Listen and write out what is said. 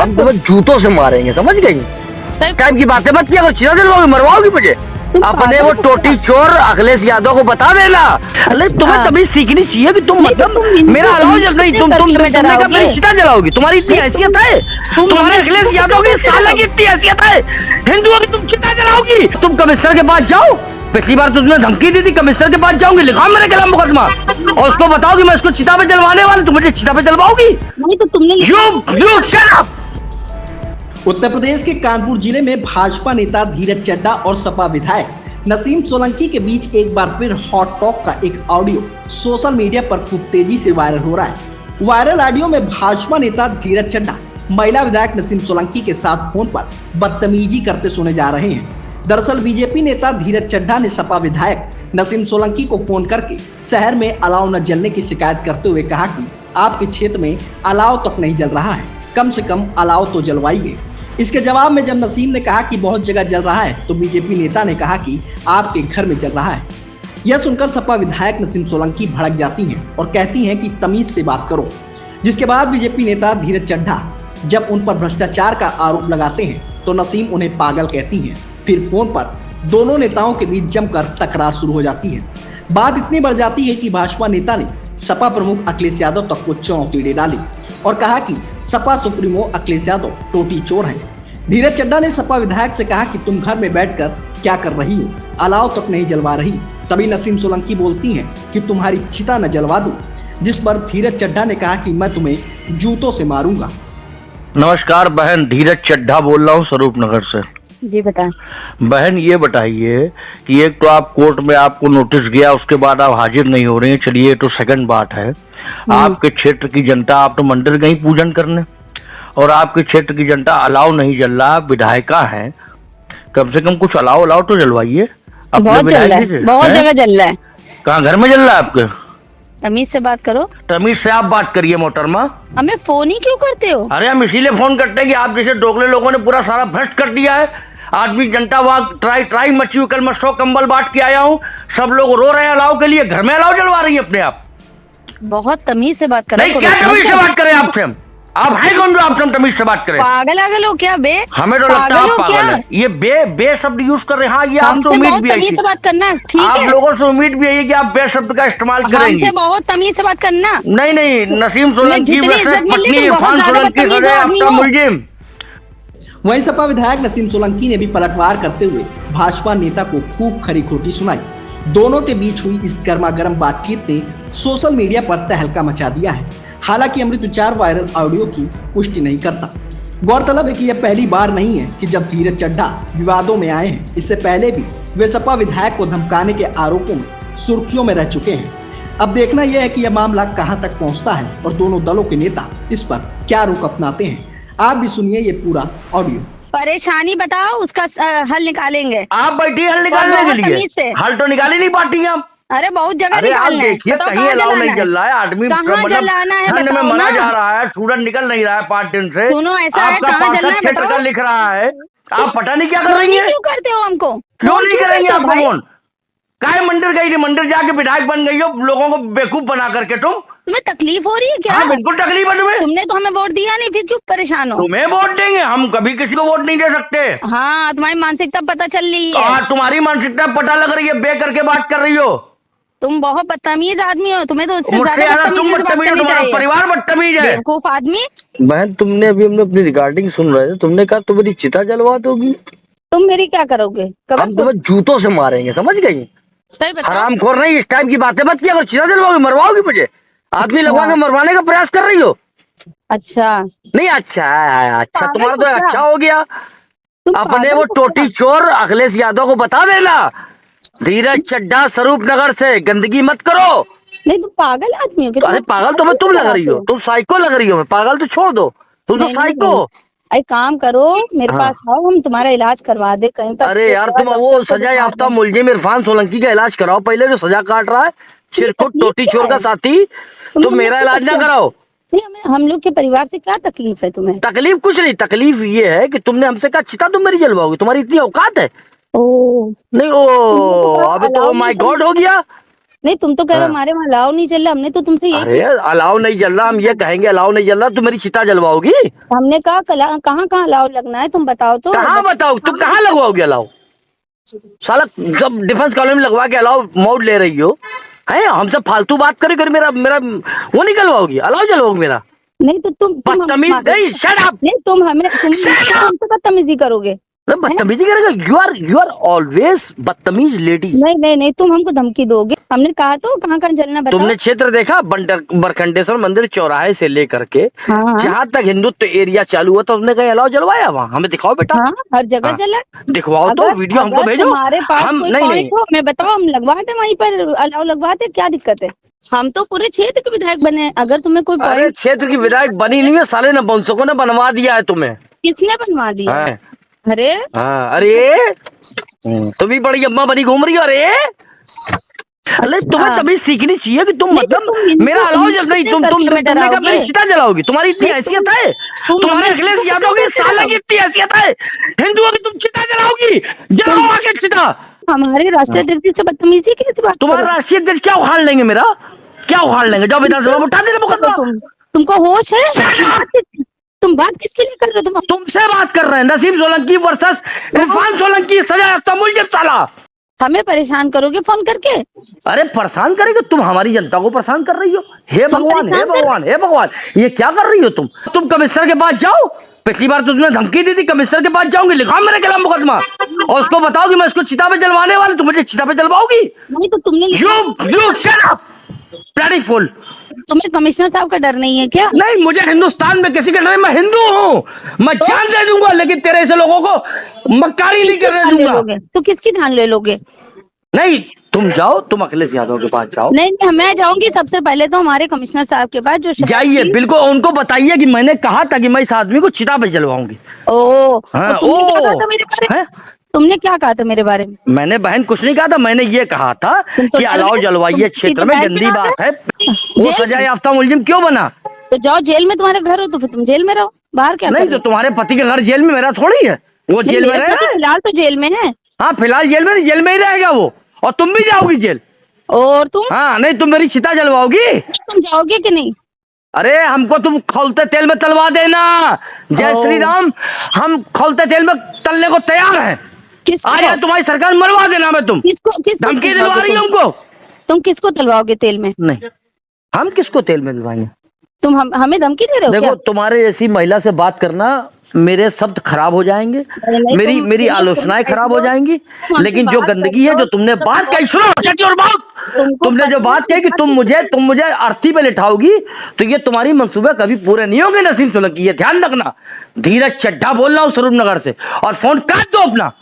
हम तुम्हें जूतों से मारेंगे, समझ गई? टाइम की बातें मत किया, अगर चिता जलवाओगी मरवाओगी मुझे। अपने वो टोटी चोर अखिलेश यादव को बता देना। अरे तुम्हें तभी सीखनी चाहिए कि तुम मतलब मेरा अलाउ जल नहीं, तुमने कहा मेरी चिता जलाओगी। तुम्हारी इतनी हैसियत है? तुम्हारे अखिलेश यादव की साला की इतनी हैसियत है हिंदुओं की, तुम चिता जलाओगी? तुम कमिश्नर के पास जाओ, पिछली बार तुमने धमकी दी थी, कमिश्नर के पास जाऊंगी, लिखाओ मेरे खिलाफ मुकदमा और उसको बताओ कि मैं इसको चिता पे जलवाने वाला। तुम मुझे चिता पे जलवाओगी? नहीं तो तुमने You shut up! Uttar Pradesh के कानपुर जिले में भाजपा नेता धीरज चड्ढा और सपा विधायक नसीम सोलंकी के बीच एक बार फिर हॉट टॉक का एक ऑडियो सोशल मीडिया पर खूब तेजी से वायरल हो रहा है। वायरल ऑडियो में भाजपा नेता धीरज चड्ढा महिला विधायक नसीम सोलंकी के साथ फोन पर बदतमीजी करते सुने जा रहे हैं। दरअसल बीजेपी नेता धीरज चड्ढा ने सपा विधायक नसीम सोलंकी को फोन करके शहर में अलाव न जलने की शिकायत करते हुए कहा कि आपके क्षेत्र में अलाव तक नहीं जल रहा है, कम से कम अलाव तो जलवाइए। इसके जवाब में जब नसीम ने कहा कि बहुत जगह जल रहा है तो बीजेपी नेता ने कहा कि आपके घर में जल रहा है। यह सुनकर सपा विधायक नसीम सोलंकी भड़क जाती हैं और कहती हैं कि तमीज से बात करो। जिसके बाद बीजेपी नेता धीरज चड्ढा जब उन पर भ्रष्टाचार का आरोप लगाते हैं तो नसीम उन्हें पागल कहती हैं। फिर फोन पर दोनों नेताओं के बीच जमकर तकरार शुरू हो जाती है। बात इतनी बढ़ जाती है कि भाजपा नेता ने सपा प्रमुख अखिलेश यादव तक को चुनौती दे डाली और कहा कि सपा सुप्रीमो अखिलेश यादव टोटी चोर हैं। धीरज चड्ढा ने सपा विधायक से कहा कि तुम घर में बैठकर क्या कर रही हो, अलाव तक नहीं जलवा रही। तभी नसीम सोलंकी बोलती हैं कि तुम्हारी चिता न जलवा दूं, जिस पर धीरज चड्ढा ने कहा कि मैं तुम्हें जूतों से मारूंगा। नमस्कार बहन, धीरज चड्ढा बोल रहा हूँ स्वरूप नगर से। जी बताएं। बहन ये बताइए कि एक तो आप कोर्ट में आपको नोटिस गया, उसके बाद आप हाजिर नहीं हो रही हैं। चलिए तो सेकंड बात है, आपके क्षेत्र की जनता, आप तो मंदिर गई पूजन करने और आपके क्षेत्र की जनता अलाव नहीं जल रहा, विधायिका है, कम से कम कुछ अलाव तो जलवाइए। बहुत जल रहा है, बहुत जगह जल रहा है। कहाँ घर में जल रहा है आपके? तमीज से बात करो। तमीज से आप बात करिए मोहतरमा। हमें फोन ही क्यों करते हो? अरे हम इसीलिए फोन करते हैं कि आप जैसे दोगले लोगों ने पूरा सारा भ्रष्ट कर दिया है। आदमी जनता वहाँ ट्राई मची हुई, कल मैं 100 कंबल बांट के आया हूँ, सब लोग रो रहे हैं अलाव के लिए, घर में अलाव जलवा रही है अपने आप। बहुत तमीज से बात करो। नहीं क्या तमीज से बात करें आपसे हम? आप हैं कौन जो आपसे हम तमीज से बात करें? पागल हो क्या बे? हमें तो लगता है आप पागल है। ये बे शब्द यूज कर रहे हैं। हाँ, ये आपसे उम्मीद भी है, बात करना ठीक है। आप लोगों से उम्मीद भी है कि आप बे शब्द का इस्तेमाल करेंगे। बहुत तमीज से बात करना। नहीं, नसीम सोलंकी वैसे पत्नी इरफान सोलंकी सजा आपका मुलजिम। वहीं सपा विधायक नसीम सोलंकी ने भी पलटवार करते हुए भाजपा नेता को खूब खरी खोटी सुनाई। दोनों के बीच हुई इस गर्मागर्म बातचीत ने सोशल मीडिया पर तहलका मचा दिया है। हालांकि अमृत विचार वायरल ऑडियो की पुष्टि नहीं करता। गौरतलब है कि यह पहली बार नहीं है कि जब धीरज चड्ढा विवादों में आए हैं। इससे पहले भी वे सपा विधायक को धमकाने के आरोपों में सुर्खियों में रह चुके हैं। अब देखना यह है कि यह मामला कहां तक पहुंचता है और दोनों दलों के नेता इस पर क्या रुख अपनाते हैं। आप भी सुनिए ये पूरा ऑडियो। परेशानी बताओ, उसका हल निकालेंगे। आप बैठिए हल निकालने के लिए। हल तो निकाल ही नहीं पाती आप। अरे बहुत जगह अरे आप देखिए कहीं अलाव नहीं जल रहा है, आदमी ठंड में मरा जा रहा है, सूरज निकल नहीं रहा है 5 दिन से। सुनो ऐसा आपका 65 क्षेत्र का लिख रहा है, आप पता नहीं क्या कर रही है। क्यों करते हो हमको? क्यों नहीं करेंगे आपको फोन? काय मंदिर गई थी, मंदिर जाके विधायक बन गई हो, लोगों को बेवकूफ बना करके। तुम्हें तकलीफ हो रही है क्या? हाँ बिल्कुल तकलीफ है तुम्हें। तुमने तो हमें वोट दिया नहीं, फिर क्यों परेशान हो? तुम्हें वोट देंगे, हम कभी किसी को वोट नहीं दे सकते। हाँ तुम्हारी मानसिकता पता चल रही है। तुम्हारी मानसिकता पता लग रही है, बे करके बात कर रही हो। तुम बहुत बदतमीज आदमी हो, तुम्हें तो मुझसे ज्यादा तुम बदतमीज हो, तुम्हारा परिवार बदतमीज है। बेवकूफ आदमी। बहन तुमने अभी हमने अपनी रिकॉर्डिंग सुन रहे थे, तुमने कहा तुम मेरी चिता जलवा दोगी। तुम मेरी क्या करोगे? हम तुम्हें जूतों से मारेंगे, समझ गई? हरामखोर नहीं, इस टाइम की बातें मत किया, अगर चिता जलवाओगी मरवाओगी मुझे। आदमी लगवा के मरवाने का प्रयास कर रही हो। अच्छा नहीं अच्छा है, अच्छा तुम्हारा तो अच्छा हो गया। अपने वो टोटी चोर अखिलेश यादव को बता देना, धीरज चड्ढा स्वरूप नगर से गंदगी मत करो। नहीं तुम पागल आदमी हो। अरे पागल तो मैं तुम लग रही हो, तुम साइको लग रही हो। पागल तो छोड़ दो, तुम तो साइको। एक काम करो मेरे पास आओ, हम तुम्हारा इलाज करवा दे कहीं पर। अरे यार तुम वो सजा याफ्ता मुलजिम इरफान सोलंकी का इलाज कराओ पहले, जो सजा काट रहा है चिरकुट टोटी चोर का साथी। तुम मेरा इलाज ना कराओ। हम लोग के परिवार से क्या तकलीफ है तुम्हें? तकलीफ कुछ नहीं, तकलीफ ये है कि तुमने हमसे कहा चिता तुम मेरी जलवाओगी, तुम्हारी इतनी औकात है? ओ नहीं ओ अभी तो माय गॉड हो गया। नहीं तुम तो कह रहे हो हाँ। हमारे वहाँ अलाव नहीं चल रहा, हमने तो तुमसे यही अरे अलाव नहीं जल रहा, हम ये कहेंगे अलाव नहीं जल रहा, तुम मेरी चिता जलवाओगी? हमने कहा कहाँ कहाँ अलाव लगना है तुम बताओ तो। कहाँ बताओ, तुम कहाँ लगवाओगे अलाव? साला जब डिफेंस कॉलोनी में लगवा के अलाव मोड ले रही हो, है हमसे फालतू बात करे कर मेरा मेरा वो निकलवाओगी, अलाव जलवाओगी मेरा? नहीं तो तुम बदतमीज नहीं, शट अप। नहीं तुम हमें तुमसे बदतमीजी करोगे। बदतमीजी करेगा? यू आर ऑलवेज बदतमीज लेडी। नहीं तुम हमको धमकी दोगे, हमने कहा तो कहाँ कहाँ जलना बताओ। तुमने क्षेत्र देखा बरखंडेश्वर मंदिर चौराहे से लेकर के हाँ। जहाँ तक हिंदुत्व एरिया चालू हुआ, तो तुमने कहीं अलाव जलवाया? वहाँ हमें दिखाओ बेटा। हाँ, हर जगह हाँ। जला। दिखवाओ तो, वीडियो हमको भेजो। हमारे पास हम कोई नहीं पॉइंट हो हमें बताओ, हम लगवाते वहीं पर अलाव लगवाते, क्या दिक्कत है? हम तो पूरे क्षेत्र के विधायक बने, अगर तुम्हें कोई अरे पॉइंट। क्षेत्र की विधायक बनी नहीं है, साले नपुंसकों ने बनवा दिया है तुम्हें। किसने बनवा दिया? हाँ। अरे हाँ, अरे तुम भी बड़ी अम्मा बनी घूम रही हो। अरे तुम्हें तभी सीखनी चाहिए कि तुम मतलब मेरा अलाव जल नहीं, तुमने कहा मेरी चिता जलाओगी? तुम्हारी इतनी हैसियत है? तुम्हारे अखिलेश यादव की साले की इतनी हैसियत है हिंदुओं की, तुम चिता जलाओगी? जलाओ आके चिता। हमारे राष्ट्रीय अध्यक्ष से बदतमीजी कैसे बात? तुम्हारा राष्ट्रीय अध्यक्ष क्या उखाड़ लेंगे मेरा? क्या उखाड़ लेंगे? जाओ विधानसभा में उठा देना मुकदमा। तुमको होश है? तुम बात किसके लिए कर रहे हो? तुमसे बात कर रहे हैं, नसीम सोलंकी वर्सेस इरफान सोलंकी, सजा याफ्ता मुलजिम साला। हमें परेशान करोगे फोन करके? अरे परेशान करेगी? तुम हमारी जनता को परेशान कर रही हो। हे भगवान, हे भगवान, हे भगवान, ये क्या कर रही हो तुम कमिश्नर के पास जाओ। पिछली बार तो तुमने धमकी दी थी, कमिश्नर के पास जाऊंगी, लिखाओ मेरे खिलाफ मुकदमा और उसको बताओ कि मैं इसको चिता पे जलवाने वाली, तुम मुझे चिता पे जलवाओगी? नहीं तो तुमने You shut up, bloody fool। तुम्हें कमिश्नर साहब का डर नहीं है क्या? नहीं, मुझे हिंदुस्तान में किसी का डर नहीं, मैं हिंदू हूँ, मैं जान दे दूंगा, लेकिन तेरे ऐसे लोगों को मक्कारी नहीं करने दूंगा। तो किसकी जान ले लोगे? नहीं, तुम जाओ, तुम अखिलेश यादव के पास जाओ। नहीं मैं जाऊंगी, सबसे पहले तो हमारे कमिश्नर साहब के पास जो जाइए, बिल्कुल उनको बताइए कि मैंने कहा था कि मैं इस आदमी को चिता पे जलवाऊंगी। हाँ, तुमने क्या कहा था मेरे बारे में? मैंने बहन कुछ नहीं कहा था, मैंने ये कहा था कि अलाव जलवाइए क्षेत्र में, गंदी बात है। वो सजा याफ्ता मुलजिम क्यों बना? तो जाओ, जेल में तुम्हारे घर हो तो फिर तुम जेल में रहो, बाहर क्या? नहीं तो तुम्हारे पति का घर जेल में, मेरा थोड़ी है। वो जेल में रहे, फिलहाल तो जेल में है। हाँ फिलहाल जेल में ही रहेगा वो, और तुम भी जाओगी जेल। और तुम? हाँ, नहीं तुम मेरी चिता जलवाओगी? तुम जाओगे कि नहीं? अरे हमको तुम खौलते तेल में तलवा देना। जय श्री राम, हम खौलते तेल में तलने को तैयार हैं। आया तुम्हारी सरकार मरवा देना। मैं तुम धमकी दिलवा रही हो हमको? तुम किसको तलवाओगे तेल में? नहीं, हम किसको तेल में दिलवाएंगे? तुम हमें धमकी दे रहे हो? देखो, तुम्हारे जैसी महिला से बात करना, मेरे शब्द खराब हो जाएंगे, मेरी आलोचनाएं खराब हो जाएंगी, लेकिन जो गंदगी है, जो तुमने बात कही, सुनो और बात, तुमने जो बात कही कि तुम मुझे अर्थी पे लिटाओगी, तो ये तुम्हारी मंसूबे कभी पूरे नहीं होंगे नसीम सोलंकी, ये ध्यान रखना। धीरज चड्ढा बोल रहा हूँ स्वरूप नगर से, और फोन काट दो अपना।